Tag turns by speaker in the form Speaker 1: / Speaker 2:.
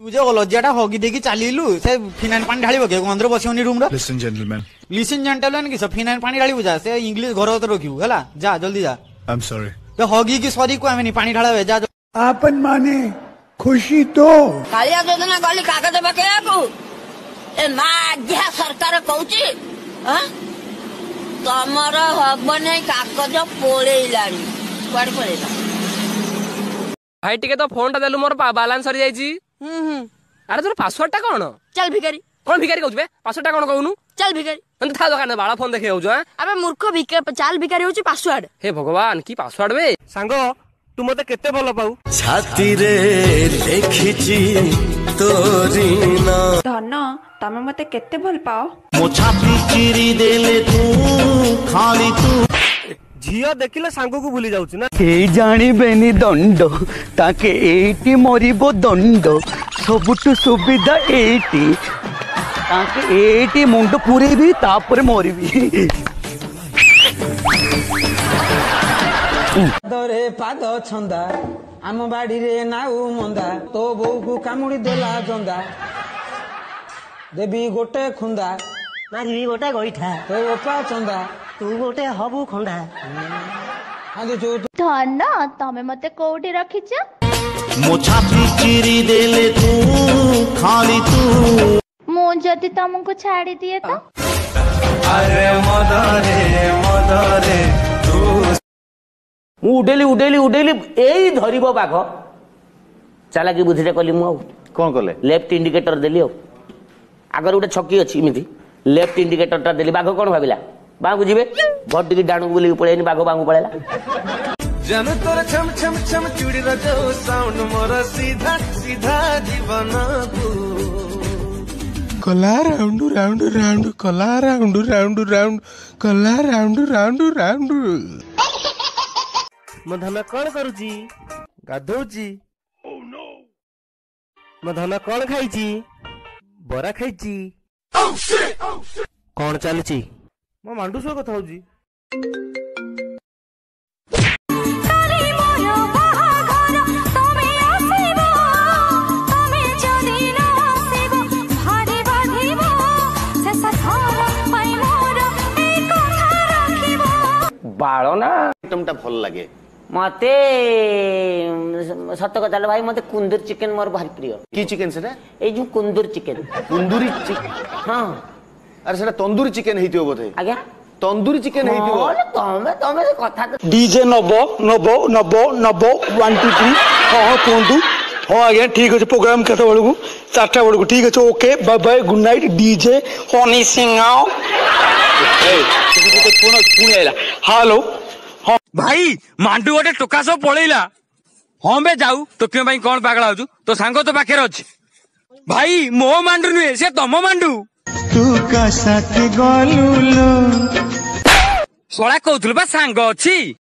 Speaker 1: तू जो लज्जाटा हगी देकी चलू से फिनाइन पानी ढाल के अंदर बसनी रूम
Speaker 2: लिसन
Speaker 1: जेंटलमैन कि फिनाइन पानी ढाल जा से इंग्लिश घर रखू है जा जल्दी जा
Speaker 2: आई एम सॉरी
Speaker 1: तो हगी की सॉरी को आमे पानी ढाला जा
Speaker 3: आपन माने खुशी तो
Speaker 4: कालिया योजना गली कागज पकेयाकू ए माग्या सरकार कहूची तमर हबने कागज पोलेइलानी कुआड पळेला
Speaker 5: भाई टिके तो फोन टा देलु मोर बैलेंस सरी जाईची अरे तोर पासवर्ड टा कोन
Speaker 4: चल भिखारी
Speaker 5: कोन भिखारी कहउबे पासवर्ड टा कोन कहउनु
Speaker 4: चल भिखारी
Speaker 5: मन था दुकान बाळा फोन देखे होजो
Speaker 4: अबे मूर्ख भिखारी चल भिखारी होची पासवर्ड
Speaker 5: हे भगवान की पासवर्ड बे सांगो तू मते केते भलो पाऊ
Speaker 6: छाती रे देखिची तोरी ना
Speaker 7: धन तमे मते केते भल पाओ
Speaker 6: मो छाती चिरी देले तू खाली तू
Speaker 5: झियो देखिले सांगो को भूली जाउछ ना
Speaker 8: के जानिबेनी दंड ताके एटी मरिबो दंड सबुटु सुविधा एटी ताके एटी मुंड पुरेबी तापर मरिबी
Speaker 1: दरे पाद छंदा आम बाड़ी रे नाउ मंदा तो बो को कामुड़ी देला जंदा देवी गोटे खुंदा
Speaker 9: मारी गोटे गईठा
Speaker 1: तो ओपा चंदा
Speaker 9: तू गोटे हबु खंडा
Speaker 7: धन तमे मते कोठी रखिछ
Speaker 6: मो छाती चिरी देले तू खाली तू
Speaker 7: मो जति तुमको छाड़ी दिए तो
Speaker 6: अरे मदरे
Speaker 9: मु उडेली उडेली उडेली एई धरिबो बाघ चालाकी बुद्धिटा कली मु
Speaker 10: कोन कले
Speaker 9: लेफ्ट इंडिकेटर देली आगर गोटे छकी अछि इमिति लेफ्ट इंडिकेटर टा देली बाघ कोन भाबिला बाघ जीवे भट्टी डाणु बोली पळेनी बाघ बाघ पळेला
Speaker 6: जन तोर छम छम छम चूड़ी रजो साउंड मोर सीधा सीधा जीवन को
Speaker 3: कला राउंड राउंड राउंड कला राउंड राउंड राउंड कला राउंड राउंड राउंड
Speaker 5: म धन कोन करूची गाधौची म धन कोन खाइची बरा खाइची कोन चलची म मांडू सो कथा होजी
Speaker 9: बाळो ना
Speaker 10: आइटमटा भल लागे
Speaker 9: मते सत कथा भाई मते कुंदूर चिकन मोर भारी प्रिय
Speaker 10: की चिकन सेटा
Speaker 9: ए जो कुंदूर चिकन
Speaker 10: कुंदूरी चिकन
Speaker 9: हां
Speaker 10: अरे सेटा तंदूरी चिकन हेतियो बोधे
Speaker 9: आज्ञा
Speaker 10: तंदूरी चिकन हेतियो
Speaker 9: ओले तमे तमे कथा
Speaker 8: डीजे नबो नबो नबो नबो 1 2 3 हां कोंदू हां आज्ञा ठीक अछि प्रोग्राम केते बळगु 4टा बळगु ठीक अछि okay bye bye good night DJ Honey Singh आओ ए तो फोन आइला हेलो
Speaker 5: भाई मांडू गोटे टोका सब पळेला हम बे जाऊ तो क्यों भाई कोन पागला होजु तो सांगो तो पाखे अछि भाई मो मांडू नुए से तमो मांडू
Speaker 3: तू का साथ गलुलो
Speaker 5: सोळा कहउथुल बा सांग अछि